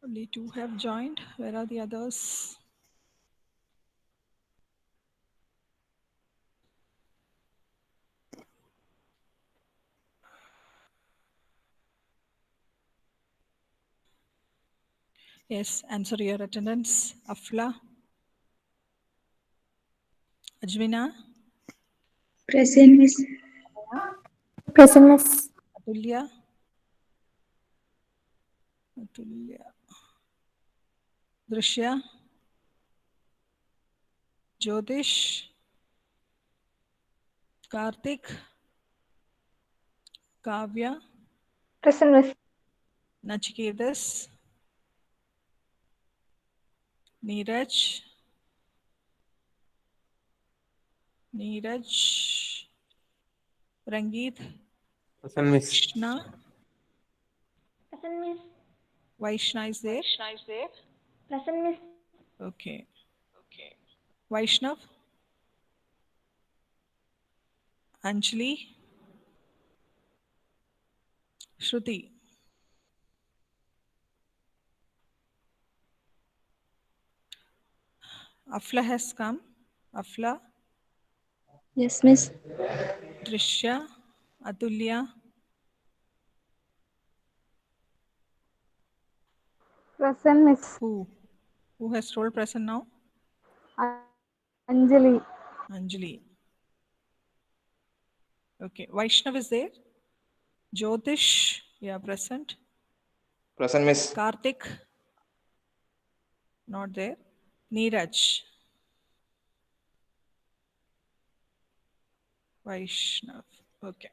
Only two have joined. Where are the others? Yes, answer your attendance. Afla, Ajmina, Present, Miss. Present, Miss. Atulya, Atulya, Drishya, Jyotish, Karthik, Kavya, Present, Miss. Nachiketas, Neeraj, Neeraj, Rangeet, Present, Miss. Vaishna, Present, Miss. Vaishna is there. Present, Miss. Okay. Vaishnav, Anjali, Shruti. Afla has come. Afla, Yes, Miss. Drishya, Atulya, Present, Miss. who? Who has told present now? Anjali. Anjali. Okay. Vaishnav is there. Jyotish, yeah, present. Present, Miss. Karthik, not there. Neeraj, Vaishnav. Okay.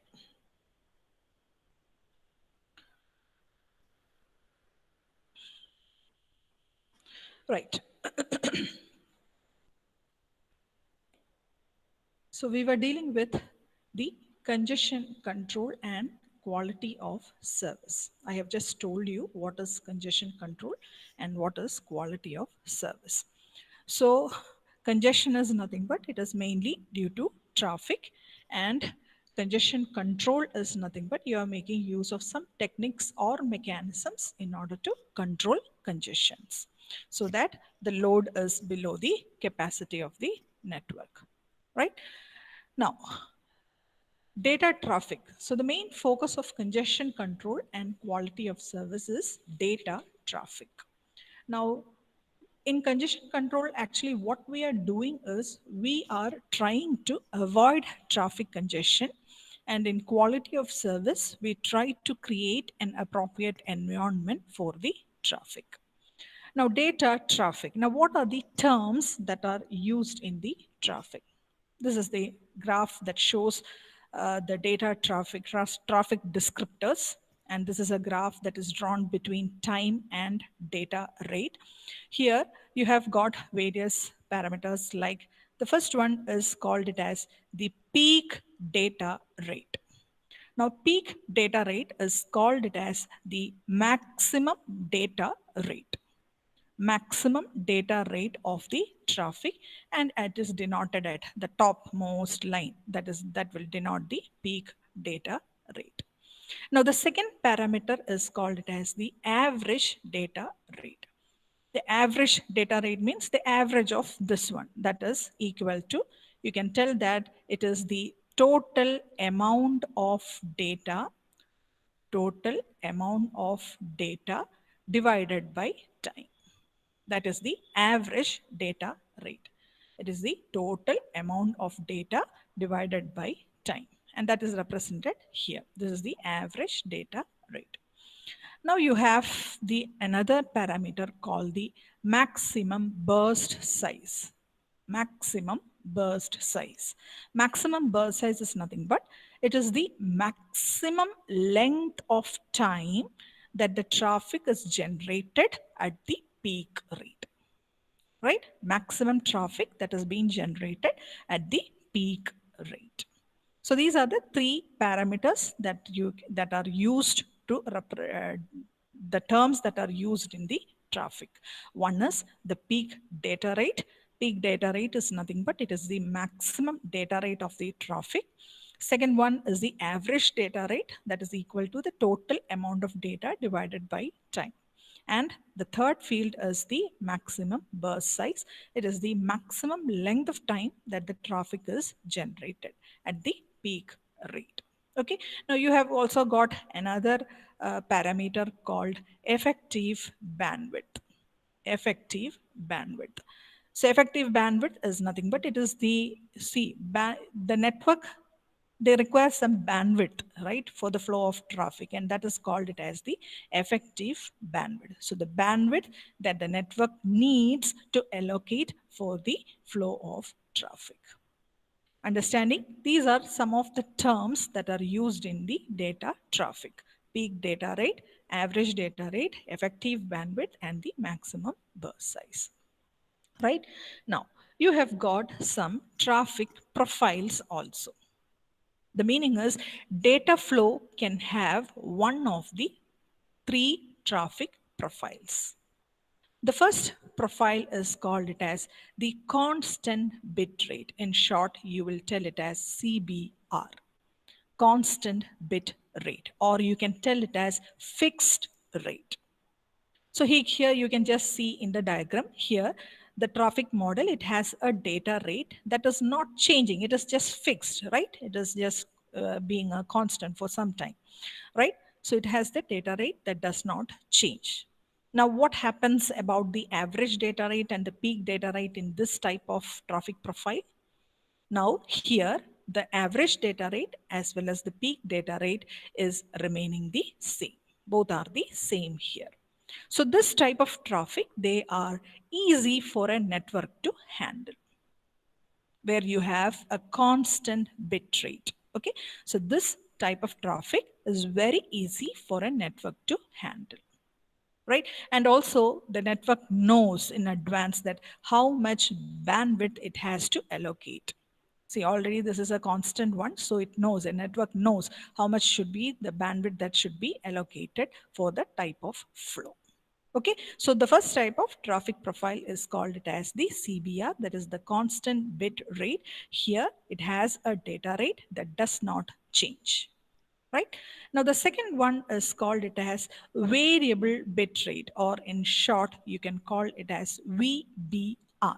Right. So we were dealing with the congestion control and quality of service. I have just told you what is congestion control and what is quality of service. So congestion is nothing but it is mainly due to traffic, and congestion control is nothing but you are making use of some techniques or mechanisms in order to control congestions so that the load is below the capacity of the network, right? Now, data traffic. So the main focus of congestion control and quality of service is data traffic. Now, in congestion control, actually what we are doing is we are trying to avoid traffic congestion, and in quality of service, we try to create an appropriate environment for the traffic. Now, data traffic. Now, what are the terms that are used in the traffic? This is the graph that shows the data traffic descriptors. And this is a graph that is drawn between time and data rate. Here you have got various parameters, like the first one is called it as the peak data rate. Now, peak data rate is called it as the maximum data rate. Maximum data rate of the traffic, and it is denoted at the topmost line, that will denote the peak data rate. Now the second parameter is called it as the average data rate. The average data rate means the average of this one, that is equal to, you can tell that it is the total amount of data, total amount of data divided by time. That is the average data rate. It is the total amount of data divided by time. And that is represented here. This is the average data rate. Now you have the another parameter called the maximum burst size. Maximum burst size. Maximum burst size is nothing but it is the maximum length of time that the traffic is generated at the peak rate, right? Maximum traffic that is being generated at the peak rate. So these are the three parameters that are used to the terms that are used in the traffic. One is the peak data rate. Peak data rate is nothing but it is the maximum data rate of the traffic. Second one is the average data rate, that is equal to the total amount of data divided by time. And the third field is the maximum burst size. It is the maximum length of time that the traffic is generated at the peak rate. Okay, now you have also got another parameter called effective bandwidth. Effective bandwidth. So effective bandwidth is nothing but it is the the network, they require some bandwidth, right, for the flow of traffic, and that is called it as the effective bandwidth. So the bandwidth that the network needs to allocate for the flow of traffic. Understanding? These are some of the terms that are used in the data traffic: peak data rate, average data rate, effective bandwidth, and the maximum burst size. Right? Now, you have got some traffic profiles also. The meaning is data flow can have one of the three traffic profiles. The first profile is called it as the constant bit rate. In short, you will tell it as CBR, constant bit rate, or you can tell it as fixed rate. So here you can just see in the diagram here, the traffic model, it has a data rate that is not changing. It is just fixed, right? It is just being a constant for some time, right? So it has the data rate that does not change. Now, what happens about the average data rate and the peak data rate in this type of traffic profile? Now, here, the average data rate as well as the peak data rate is remaining the same. Both are the same here. So this type of traffic, they are easy for a network to handle, where you have a constant bit rate. Okay, so this type of traffic is very easy for a network to handle, right? And also the network knows in advance that how much bandwidth it has to allocate. See, already this is a constant one, so it knows, a network knows how much should be the bandwidth that should be allocated for the type of flow. Okay, so the first type of traffic profile is called it as the CBR, that is the constant bit rate. Here it has a data rate that does not change. Right? Now the second one is called it as variable bit rate, or in short, you can call it as VBR.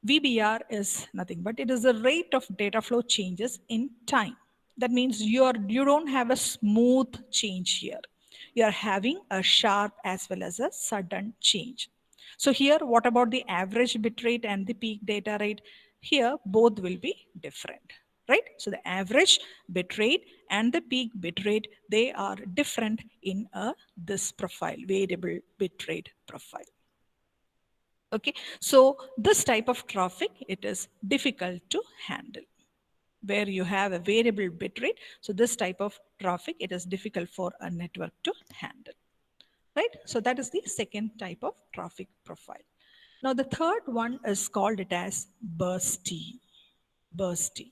VBR is nothing but it is the rate of data flow changes in time. That means you don't have a smooth change here. You are having a sharp as well as a sudden change. So here, what about the average bit rate and the peak data rate? Here, both will be different, right? So the average bit rate and the peak bit rate, they are different in this profile, variable bit rate profile. Okay, so this type of traffic, it is difficult to handle, where you have a variable bit rate. So this type of traffic, it is difficult for a network to handle, right? So that is the second type of traffic profile. Now the third one is called it as bursty. Bursty.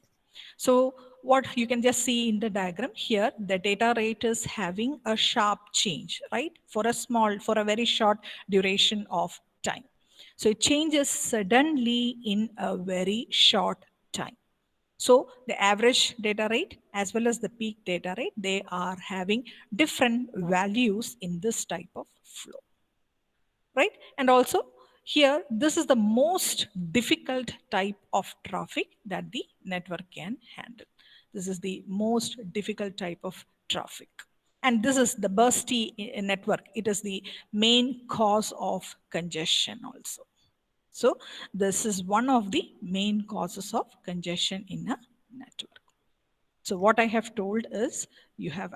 So what you can just see in the diagram here, the data rate is having a sharp change, right? For a very short duration of time. So it changes suddenly in a very short time. So the average data rate as well as the peak data rate, they are having different values in this type of flow, right? And also here, this is the most difficult type of traffic that the network can handle. This is the most difficult type of traffic. And this is the bursty network. It is the main cause of congestion also. So this is one of the main causes of congestion in a network. So what I have told is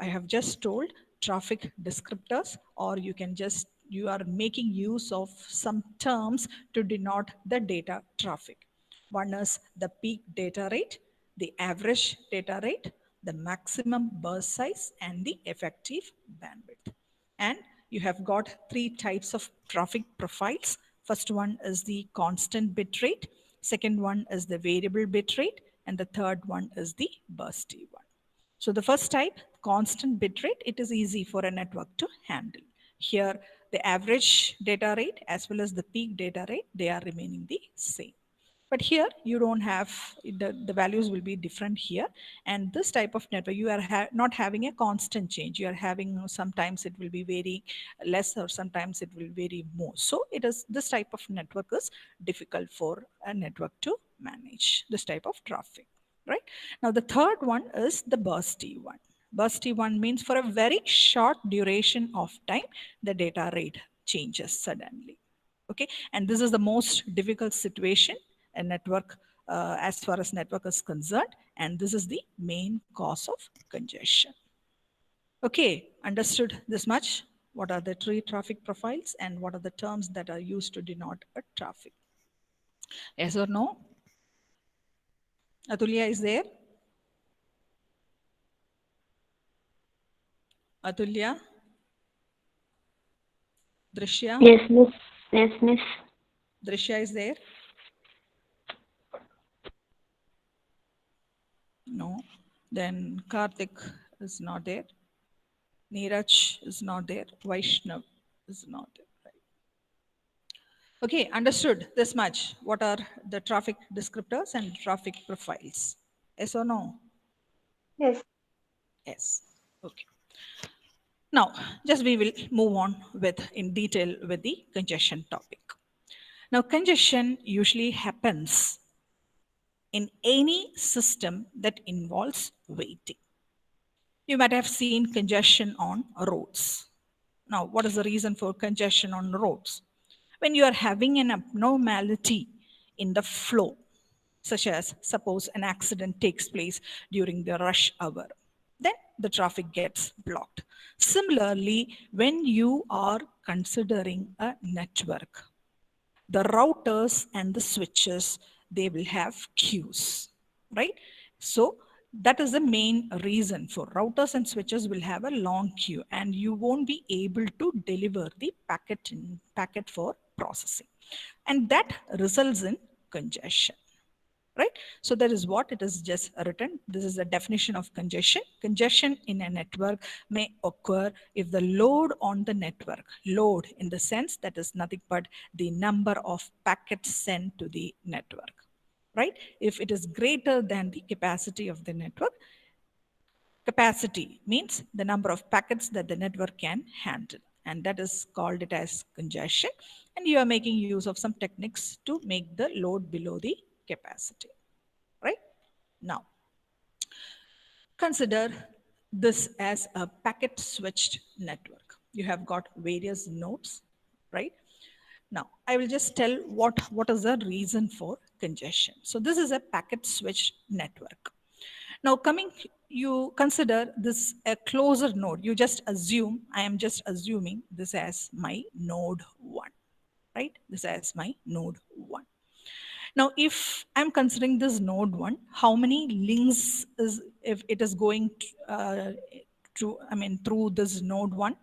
I have just told traffic descriptors, or you are making use of some terms to denote the data traffic. One is the peak data rate, the average data rate, the maximum burst size, and the effective bandwidth. And you have got three types of traffic profiles. First one is the constant bit rate. Second one is the variable bit rate. And the third one is the bursty one. So the first type, constant bit rate, it is easy for a network to handle. Here, the average data rate as well as the peak data rate, they are remaining the same. But here you don't have, the values will be different here. And this type of network, you are not having a constant change. You are having, sometimes it will be very less or sometimes it will vary more. So it is, this type of network is difficult for a network to manage this type of traffic, right? Now the third one is the bursty one. Bursty one means for a very short duration of time, the data rate changes suddenly. Okay, and this is the most difficult situation a network, as far as network is concerned, and this is the main cause of congestion. Okay, understood this much? What are the three traffic profiles and what are the terms that are used to denote a traffic? Yes or no? Atulya is there? Atulya? Drishya? Yes, Miss. Yes, Miss. Drishya is there? No. Then Karthik is not there. Neeraj is not there. Vaishnav is not there. Right. Okay, understood this much. What are the traffic descriptors and traffic profiles? Yes or no? Yes. Yes. Okay. Now, just we will move on with in detail with the congestion topic. Now, congestion usually happens in any system that involves waiting. You might have seen congestion on roads. Now, what is the reason for congestion on roads? When you are having an abnormality in the flow, such as suppose an accident takes place during the rush hour, then the traffic gets blocked. Similarly, when you are considering a network, the routers and the switches, they will have queues, right? So that is the main reason for routers and switches will have a long queue and you won't be able to deliver the packet for processing. And that results in congestion, right? So that is what it is just written. This is the definition of congestion. Congestion in a network may occur if the load on the network, load in the sense that is nothing but the number of packets sent to the network, right? If it is greater than the capacity of the network, capacity means the number of packets that the network can handle, and that is called it as congestion. And you are making use of some techniques to make the load below the capacity, right? Now, consider this as a packet switched network. You have got various nodes, right? Now, I will just tell what is the reason for congestion. So this is a packet switched network. Now coming, you consider this a closer node. You just assume, I am just assuming this as my node 1, right? This as my node 1. Now, if I'm considering this node 1, how many links is, if it is going through this node 1,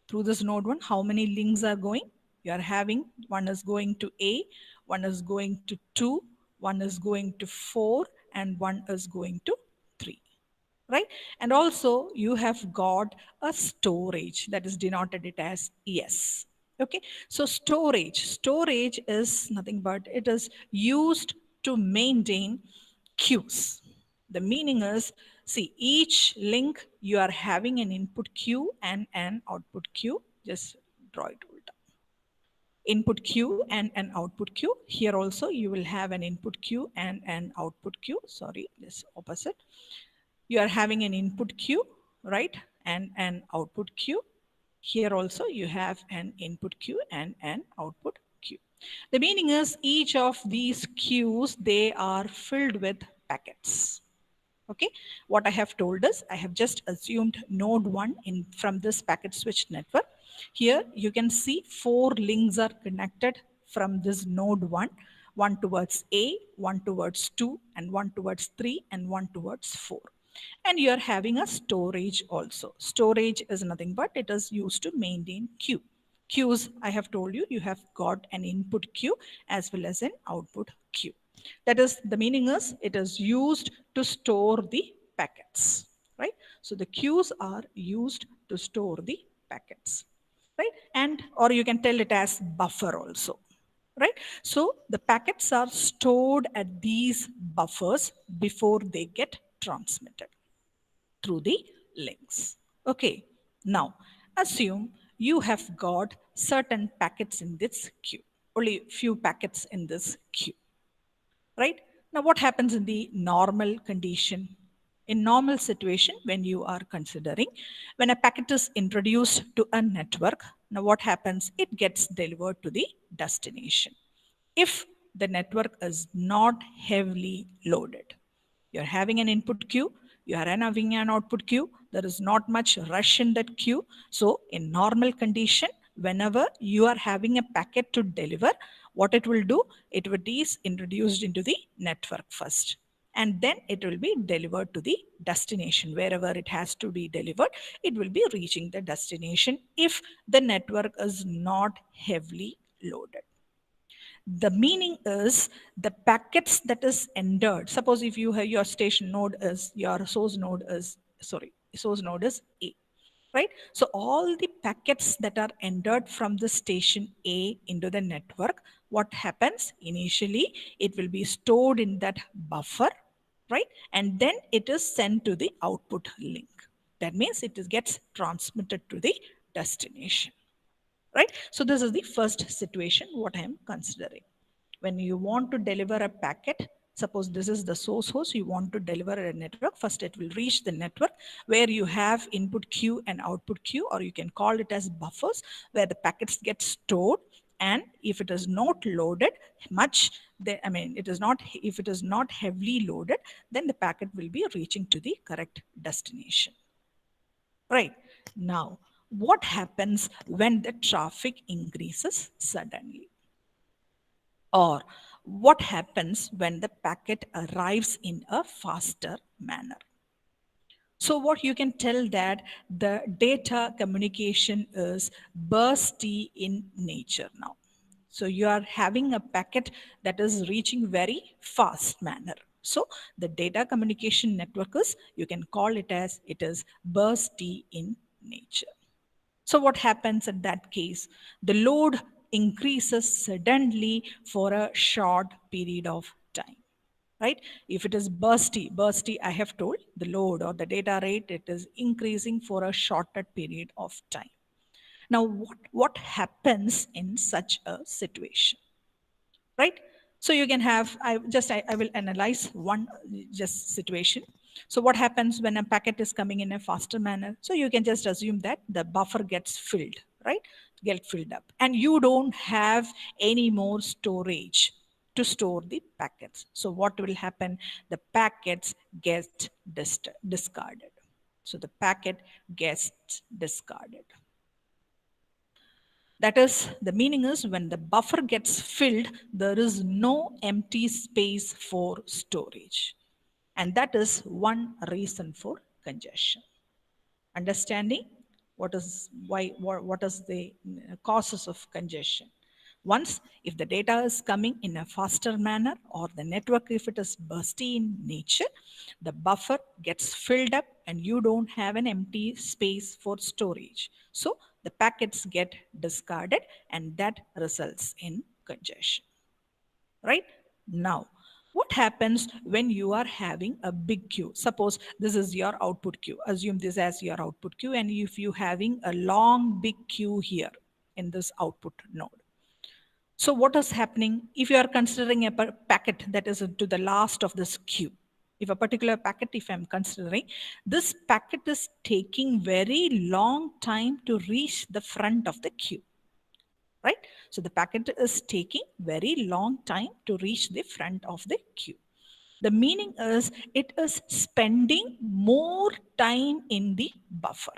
through this node 1, how many links are going? You are having, one is going to A, one is going to 2, one is going to 4, and one is going to 3, right? And also you have got a storage that is denoted it as S. Okay, so storage is nothing but it is used to maintain queues. The meaning is, see, each link you are having an input queue and an output queue. Just draw it all down. Input queue and an output queue. Here also you will have an input queue and an output queue. Sorry, this opposite. You are having an input queue, right? And an output queue. Here also you have an input queue and an output queue. The meaning is each of these queues, they are filled with packets. Okay, what I have told is I have just assumed node 1 in from this packet switch network. Here you can see 4 links are connected from this node 1, one towards A, one towards 2, and one towards 3, and one towards 4. And you are having a storage also. Storage is nothing but it is used to maintain queue. Queues, I have told you, you have got an input queue as well as an output queue. That is, the meaning is it is used to store the packets, right? So the queues are used to store the packets, right? And, or you can tell it as buffer also, right? So the packets are stored at these buffers before they get transmitted through the links. Okay, now assume you have got certain packets in this queue, only few packets in this queue, right? Now what happens in the normal condition? In normal situation, when you are considering, when a packet is introduced to a network, now what happens? It gets delivered to the destination. If the network is not heavily loaded, you're having an input queue, you are having an output queue, there is not much rush in that queue. So in normal condition, whenever you are having a packet to deliver, what it will do, it will be introduced into the network first, and then it will be delivered to the destination. Wherever it has to be delivered, it will be reaching the destination if the network is not heavily loaded. The meaning is the packets that is entered. Suppose if you have your station node is, your source node is, source node is A, right? So all the packets that are entered from the station A into the network, what happens? Initially, it will be stored in that buffer, right? And then it is sent to the output link. That means it gets transmitted to the destination, right? So this is the first situation what I am considering. When you want to deliver a packet, suppose this is the source host, you want to deliver a network, first it will reach the network where you have input queue and output queue, or you can call it as buffers, where the packets get stored. And if it is not loaded much, it is not, if it is not heavily loaded, then the packet will be reaching to the correct destination. Right. Now, what happens when the traffic increases suddenly? Or what happens when the packet arrives in a faster manner? So what you can tell that the data communication is bursty in nature now. So you are having a packet that is reaching very fast manner. So the data communication network is, you can call it as, it is bursty in nature. So what happens in that case? The load increases suddenly for a short period of time, right? If it is bursty, I have told the load or the data rate, it is increasing for a shorter period of time. Now, what happens in such a situation, right? So you can have, I will analyze one just situation. So what happens when a packet is coming in a faster manner? So you can just assume that the buffer gets filled, right? Get filled up, and you don't have any more storage to store the packets. So what will happen? The packets get discarded. So the packet gets discarded. That is, the meaning is when the buffer gets filled, there is no empty space for storage. And that is one reason for congestion. Understanding what is the causes of congestion. Once, if the data is coming in a faster manner, or the network, if it is bursty in nature, the buffer gets filled up and you don't have an empty space for storage. So the packets get discarded, and that results in congestion. Right? Now, what happens when you are having a big queue? Suppose this is your output queue. Assume this as your output queue, and if you having a long big queue here in this output node. So what is happening if you are considering a packet that is to the last of this queue? If a particular packet, if I'm considering, this packet is taking very long time to reach the front of the queue, right? So the packet is taking very long time to reach the front of the queue. The meaning is it is spending more time in the buffer.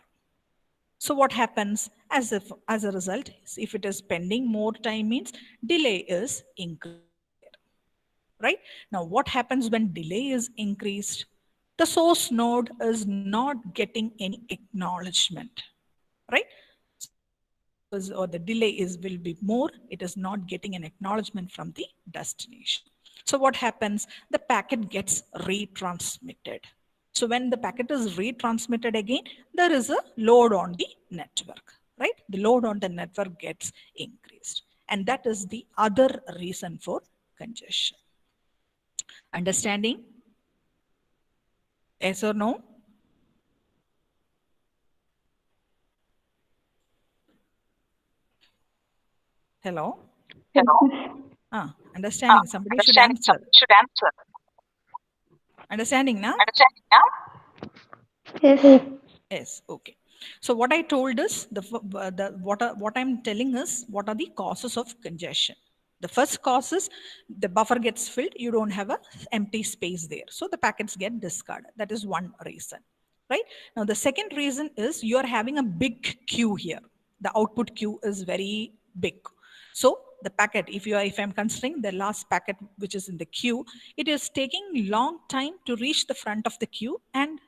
So what happens as a result, if it is spending more time, means delay is increased, right? Now what happens when delay is increased? The source node is not getting any acknowledgement, right? Or the delay will be more, it is not getting an acknowledgement from the destination. So what happens? The packet gets retransmitted. So when the packet is retransmitted again, there is a load on the network, right? The load on the network gets increased. And that is the other reason for congestion. Understanding? Yes or no? Hello? Understanding. Somebody should answer. Understanding now? Yes. Yes, okay. So what I told is what I'm telling is what are the causes of congestion. The first cause is the buffer gets filled, you don't have a empty space there. So the packets get discarded. That is one reason, right? Now the second reason is you are having a big queue here. The output queue is very big. So the packet, if I'm considering the last packet which is in the queue, it is taking long time to reach the front of the queue and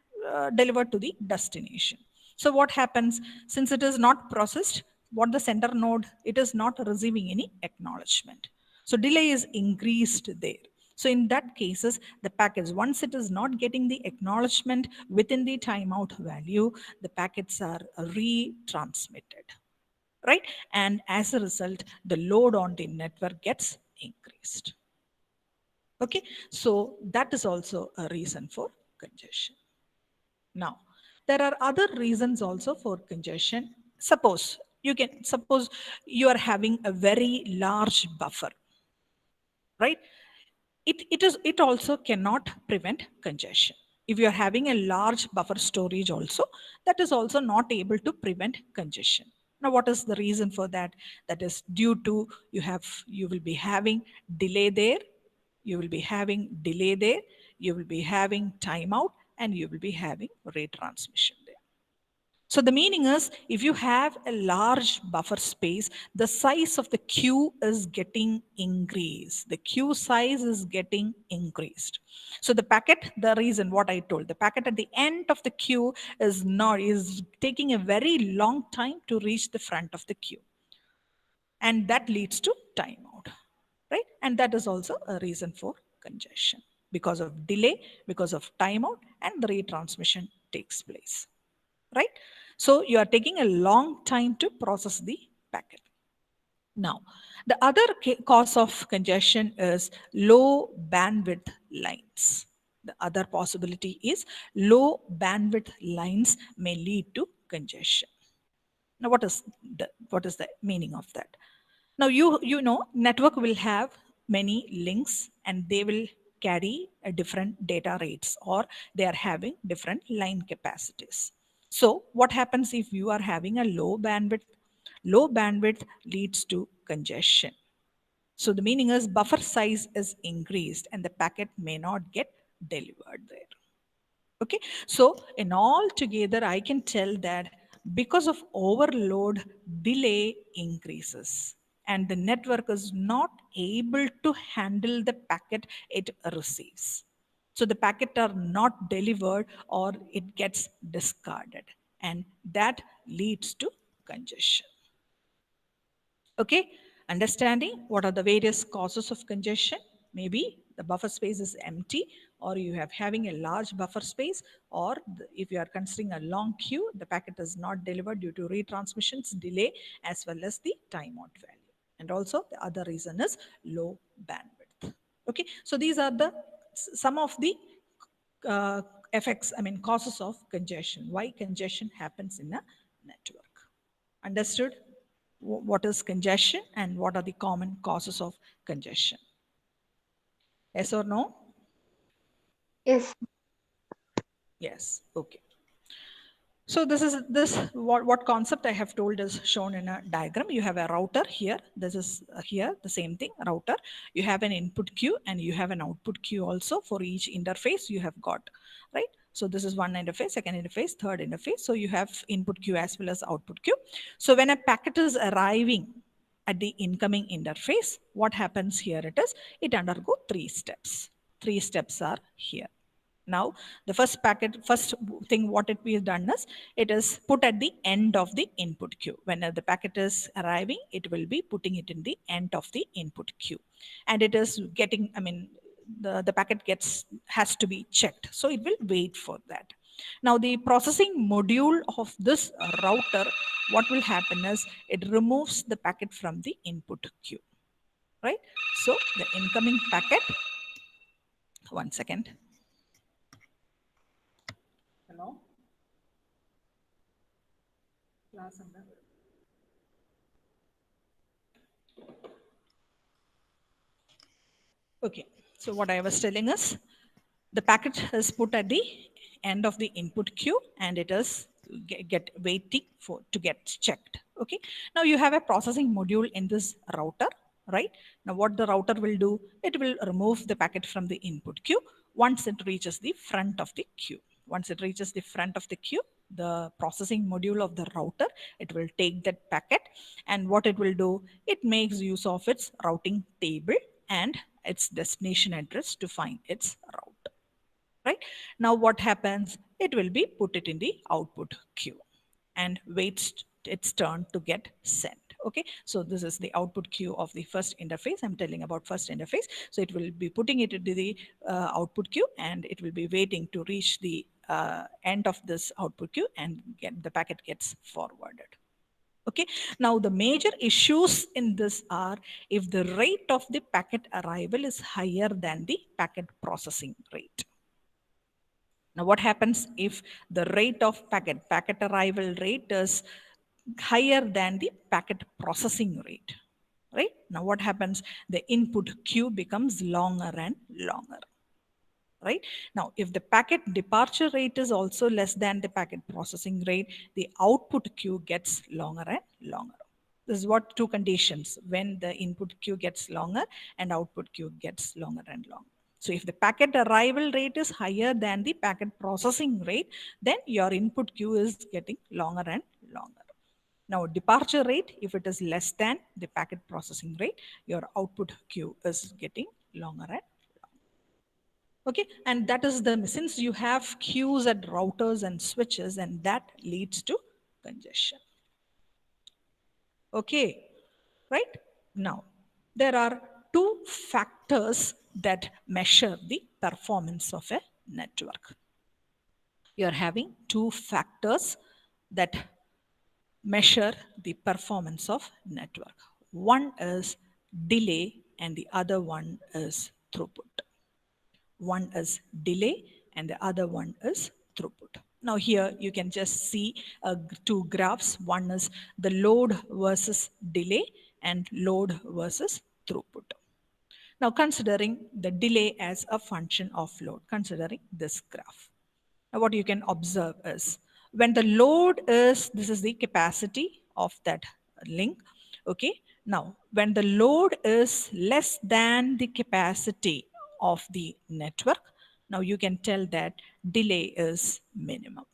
delivered to the destination. So what happens, since it is not processed, what the sender node, it is not receiving any acknowledgement. So delay is increased there. So in that cases, the packets, once it is not getting the acknowledgement within the timeout value, the packets are retransmitted, right? And as a result, the load on the network gets increased. Okay, so that is also a reason for congestion. Now, there are other reasons also for congestion. Suppose you are having a very large buffer, right? It also cannot prevent congestion. If you are having a large buffer storage also, that is also not able to prevent congestion. Now, what is the reason for that? That is due to you will be having delay there, you will be having delay there, you will be having timeout, and you will be having retransmission there. So the meaning is, if you have a large buffer space, the size of the queue is getting increased. The queue size is getting increased. So the packet, the reason what I told, the packet at the end of the queue is taking a very long time to reach the front of the queue. And that leads to timeout, right? And that is also a reason for congestion. Because of delay, because of timeout, and the retransmission takes place, right? So you are taking a long time to process the packet. Now, the other cause of congestion is low bandwidth lines. The other possibility is low bandwidth lines may lead to congestion. Now, what is the meaning of that? Now, you know, network will have many links and they will carry a different data rates, or they are having different line capacities. So what happens if you are having a low bandwidth? Low bandwidth leads to congestion. So the meaning is buffer size is increased and the packet may not get delivered there. Okay, so in all together, I can tell that because of overload, delay increases and the network is not able to handle the packet it receives. So the packet are not delivered or it gets discarded, and that leads to congestion. Okay, understanding what are the various causes of congestion? Maybe the buffer space is empty, or you have having a large buffer space, or if you are considering a long queue, the packet is not delivered due to retransmissions, delay, as well as the timeout value. And also the other reason is low bandwidth. Okay, so these are some of the effects, causes of congestion. Why congestion happens in a network. Understood? What is congestion and what are the common causes of congestion? Yes or no? Yes. Yes. Okay. So what concept I have told is shown in a diagram. You have a router here. This is here the same thing, router. You have an input queue and you have an output queue also. For each interface you have got, right? So this is one interface, second interface, third interface. So you have input queue as well as output queue. So when a packet is arriving at the incoming interface, what happens here? It undergoes 3 steps. 3 steps are here. Now, the first thing what it is done is, it is put at the end of the input queue. When the packet is arriving, it will be putting it in the end of the input queue. And it is getting, the packet has to be checked. So it will wait for that. Now, the processing module of this router what will happen is it removes the packet from the input queue, right? So the incoming packet, one second. Hello? Class number. Okay, so what I was telling is the packet is put at the end of the input queue and it is get waiting for to get checked. Okay, now you have a processing module in this router, right? Now what the router will do, it will remove the packet from the input queue once it reaches the front of the queue. Once it reaches the front of the queue, the processing module of the router, it will take that packet, and what it will do, it makes use of its routing table and its destination address to find its route, right? Now what happens, it will be put it in the output queue and waits its turn to get sent. Okay, so this is the output queue of the first interface. I'm telling about first interface. So it will be putting it into the output queue and it will be waiting to reach the end of this output queue and the packet gets forwarded. Okay, now the major issues in this are if the rate of the packet arrival is higher than the packet processing rate. Now what happens if the rate of packet arrival rate is higher than the packet processing rate, right? Now what happens, the input queue becomes longer and longer, right? Now if the packet departure rate is also less than the packet processing rate, the output queue gets longer and longer. This is what two conditions when the input queue gets longer and output queue gets longer and longer. So if the packet arrival rate is higher than the packet processing rate, then your input queue is getting longer and longer. Now departure rate, if it is less than the packet processing rate, your output queue is getting longer and longer. Okay, and that is since you have queues at routers and switches, and that leads to congestion. Okay, right? Now, there are two factors that measure the performance of a network. You're having two factors that measure the performance of network. One is delay and the other one is throughput. One is delay and the other one is throughput. Now here you can just see two graphs. One is the load versus delay and load versus throughput. Now considering the delay as a function of load, considering this graph. Now what you can observe is when the load is, this is the capacity of that link. Okay. Now when the load is less than the capacity of the network, now you can tell that delay is minimum,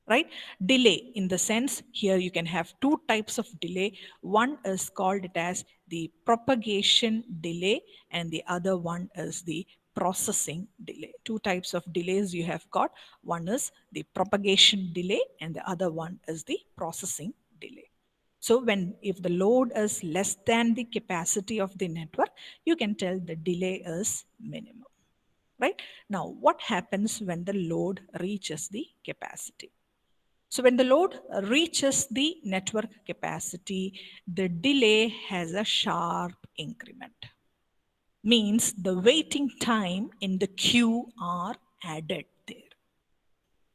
right? Delay in the sense here you can have two types of delay. One is called it as the propagation delay and the other one is the processing delay. Two types of delays you have got. One is the propagation delay and the other one is the processing delay. So if the load is less than the capacity of the network, you can tell the delay is minimum, right? Now, what happens when the load reaches the capacity? So when the load reaches the network capacity, the delay has a sharp increment. Means the waiting time in the queue are added there.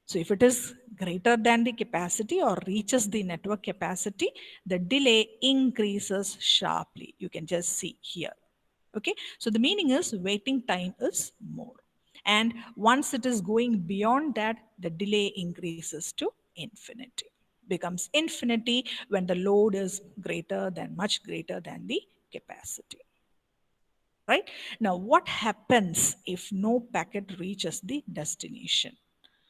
So if it is greater than the capacity or reaches the network capacity, the delay increases sharply. You can just see here. Okay, so the meaning is waiting time is more. And once it is going beyond that, the delay increases to infinity. Becomes infinity when the load is much greater than the capacity. Right? Now, what happens if no packet reaches the destination?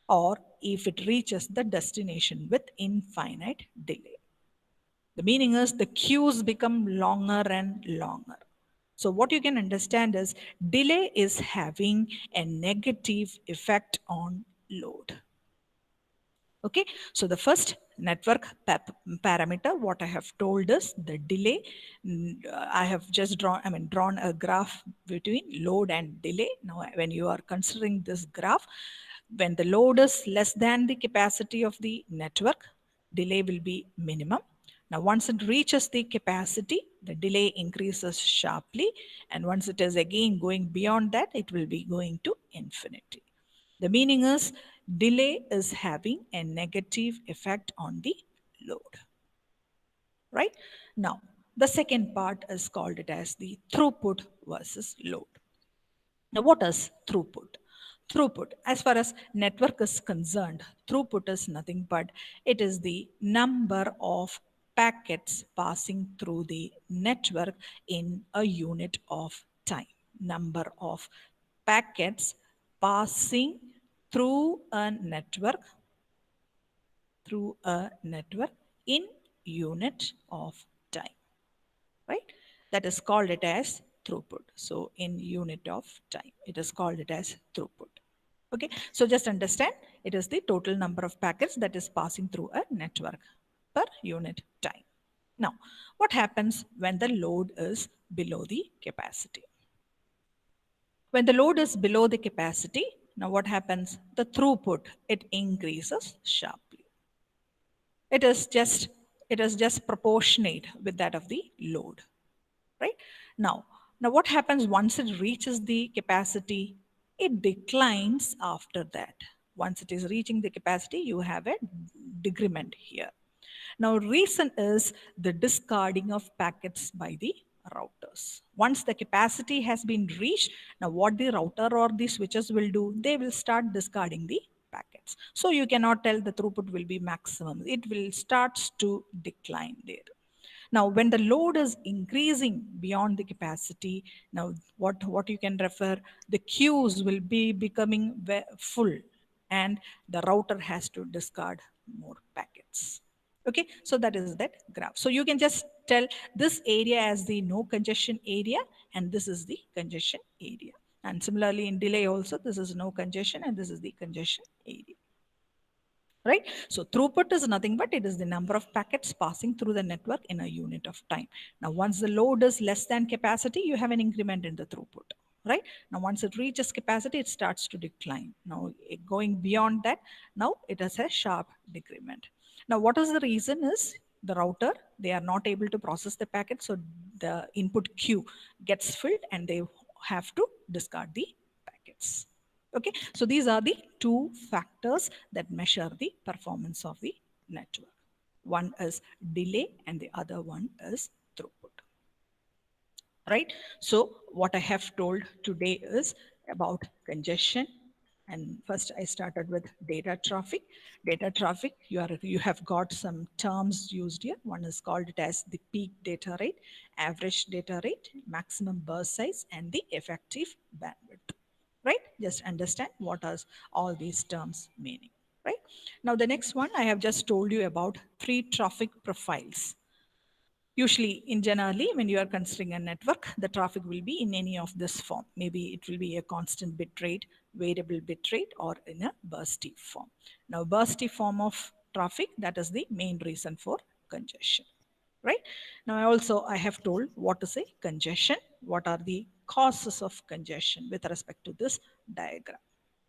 Or if it reaches the destination with infinite delay? The meaning is the queues become longer and longer. So what you can understand is delay is having a negative effect on load. Okay, so the first network parameter, what I have told is the delay. I have just drawn a graph between load and delay. Now, when you are considering this graph, when the load is less than the capacity of the network, delay will be minimum. Now, once it reaches the capacity, the delay increases sharply. And once it is again going beyond that, it will be going to infinity. The meaning is delay is having a negative effect on the load. Right? Now, the second part is called it as the throughput versus load. Now, what is throughput? Throughput, as far as network is concerned, throughput is nothing but it is the number of packets passing through the network in a unit of time. Number of packets passing through a network in unit of time, right? That is called it as throughput. So in unit of time, it is called it as throughput. Okay, so just understand it is the total number of packets that is passing through a network per unit time. Now, what happens when the load is below the capacity? When the load is below the capacity, now what happens? The throughput, it increases sharply. It is just proportionate with that of the load, right? Now what happens once it reaches the capacity? It declines after that. Once it is reaching the capacity, you have a decrement here. Now, reason is the discarding of packets by the routers. Once the capacity has been reached, now what the router or the switches will do, they will start discarding the packets. So you cannot tell the throughput will be maximum. It will start to decline there. Now, when the load is increasing beyond the capacity, now what you can refer, the queues will be becoming full and the router has to discard more packets. Okay, so that is that graph. So you can just tell this area as the no congestion area and this is the congestion area. And similarly in delay also, this is no congestion and this is the congestion area. Right? So throughput is nothing but it is the number of packets passing through the network in a unit of time. Now, once the load is less than capacity, you have an increment in the throughput. Right? Now, once it reaches capacity, it starts to decline. Now, going beyond that, now it has a sharp decrement. Now, what is the reason is the router, they are not able to process the packet. So the input queue gets filled and they have to discard the packets. Okay, so these are the two factors that measure the performance of the network. One is delay and the other one is throughput. Right? So what I have told today is about congestion. And first I started with data traffic. Data traffic, you have got some terms used here. One is called it as the peak data rate, average data rate, maximum burst size, and the effective bandwidth. Right? Just understand what are all these terms meaning. Right? Now the next one, I have just told you about 3 traffic profiles. Usually, in generally, when you are considering a network, the traffic will be in any of this form. Maybe it will be a constant bit rate, variable bit rate, or in a bursty form. Now, bursty form of traffic, that is the main reason for congestion. Right? Now, I have told what is a congestion, what are the causes of congestion with respect to this diagram.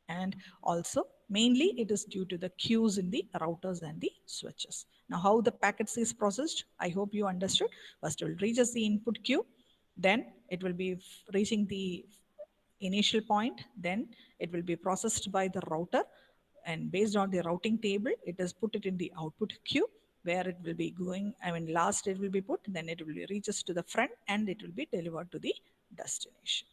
And also mainly it is due to the queues in the routers and the switches. Now how the packets is processed, I hope you understood. First it will reaches the input queue, then it will be reaching the initial point, then it will be processed by the router, and based on the routing table it is put it in the output queue where it will be going, last it will be put, then it will be reaches to the front and it will be delivered to the destination.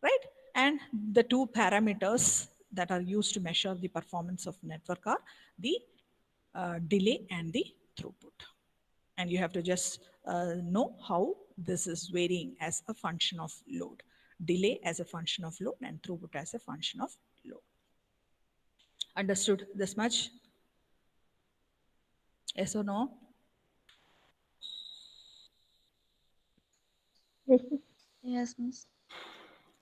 Right? And the two parameters that are used to measure the performance of network are the delay and the throughput. And you have to just know how this is varying as a function of load. Delay as a function of load and throughput as a function of load. Understood this much? Yes or no? Yes, Miss.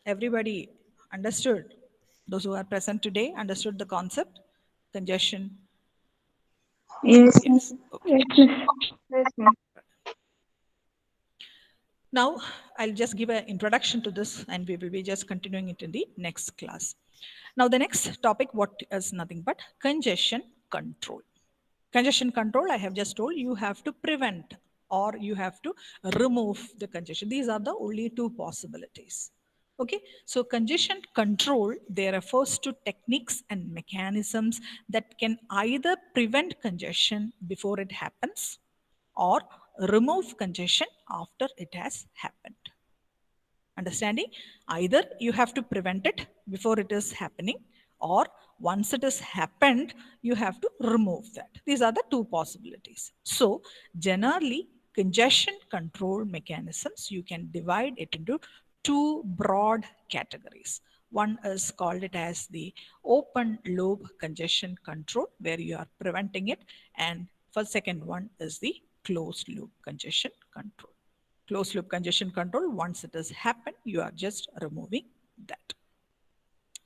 Everybody understood? Those who are present today understood the concept? Congestion. Yes, Yes. Miss. Okay. Yes, ma'am. Now, I'll just give an introduction to this and we will be just continuing it in the next class. Now, the next topic, what is nothing but congestion control. Congestion control, I have just told you have to prevent or you have to remove the congestion. These are the only two possibilities. Okay, so congestion control, they refers to techniques and mechanisms that can either prevent congestion before it happens or remove congestion after it has happened. Understanding? Either you have to prevent it before it is happening, or once it has happened, you have to remove that. These are the two possibilities. So generally, congestion control mechanisms, you can divide it into two broad categories. One is called it as the open loop congestion control, where you are preventing it, and for second one is the closed loop congestion control. Closed loop congestion control, once it has happened, you are just removing that.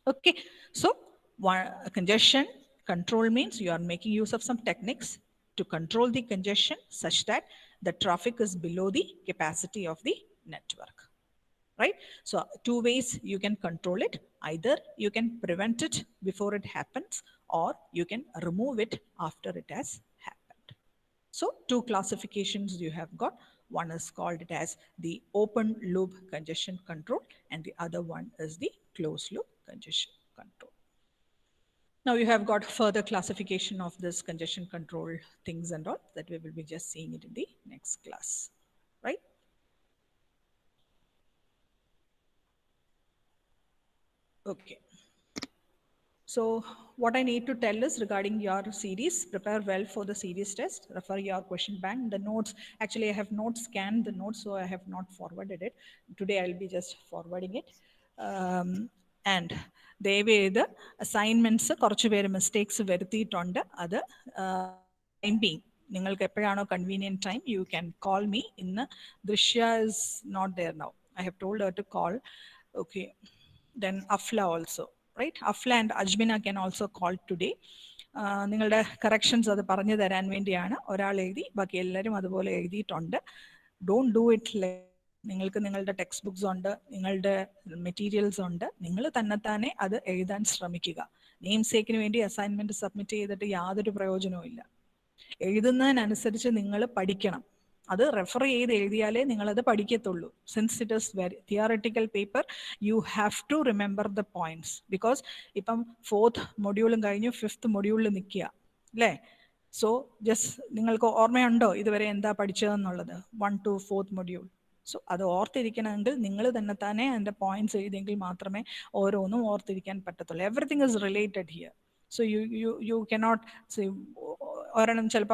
Okay, so congestion control means you are making use of some techniques to control the congestion such that the traffic is below the capacity of the network. Right? So two ways you can control it. Either you can prevent it before it happens, or you can remove it after it has happened. So two classifications you have got. One is called it as the open loop congestion control, and the other one is the closed loop congestion control. Now you have got further classification of this congestion control things and all that we will be just seeing it in the next class, right? Okay. So what I need to tell is regarding your series, prepare well for the series test, refer your question bank, the notes. Actually, I have not scanned the notes, so I have not forwarded it. Today, I'll be just forwarding it. And ദയവേത് assignments കുറച്ച് പേര് mistakes വരുത്തിയിട്ടുണ്ട് അത് time being നിങ്ങൾക്ക് എപ്പോഴാണോ convenient time you can call me ഇന്ന് Drishya is not there now I have told her to call okay then Afla also right Afla and Ajmina can also call today നിങ്ങളുടെ corrections അത് പറഞ്ഞു തരാൻ വേണ്ടിയാണ് ഒരാൾ എഴുതി ബാക്കി എല്ലാവരും അതുപോലെ എഴുതിയിട്ടുണ്ട് ഡോണ്ട് ഡു ഇറ്റ് നിങ്ങൾക്ക് നിങ്ങളുടെ ടെക്സ്റ്റ് ബുക്സ് ഉണ്ട് നിങ്ങളുടെ മെറ്റീരിയൽസ് ഉണ്ട് നിങ്ങൾ തന്നെത്താനെ അത് എഴുതാൻ ശ്രമിക്കുക നെയിം സേക്കിന് വേണ്ടി അസൈൻമെന്റ് സബ്മിറ്റ് ചെയ്തിട്ട് യാതൊരു പ്രയോജനവും ഇല്ല എഴുതുന്നതിനനുസരിച്ച് നിങ്ങൾ പഠിക്കണം അത് റെഫർ ചെയ്ത് എഴുതിയാലേ നിങ്ങളത് പഠിക്കത്തുള്ളൂ since it is very theoretical paper you have to remember the points because ഇപ്പം 4th മൊഡ്യൂളും കഴിഞ്ഞു 5th മൊഡ്യൂളിൽ നിൽക്കുക അല്ലേ സോ ജസ്റ്റ് നിങ്ങൾക്ക് ഓർമ്മയുണ്ടോ ഇതുവരെ എന്താ പഠിച്ചതെന്നുള്ളത് 1 to 4th മൊഡ്യൂൾ സോ അത് ഓർത്തിരിക്കണമെങ്കിൽ നിങ്ങൾ തന്നെ തന്നെ അതിൻ്റെ പോയിന്റ്സ് എഴുതിയെങ്കിൽ മാത്രമേ ഓരോന്നും ഓർത്തിരിക്കാൻ പറ്റത്തുള്ളൂ everything is related here so you cannot ഒരെണ്ണം ചിലപ്പോൾ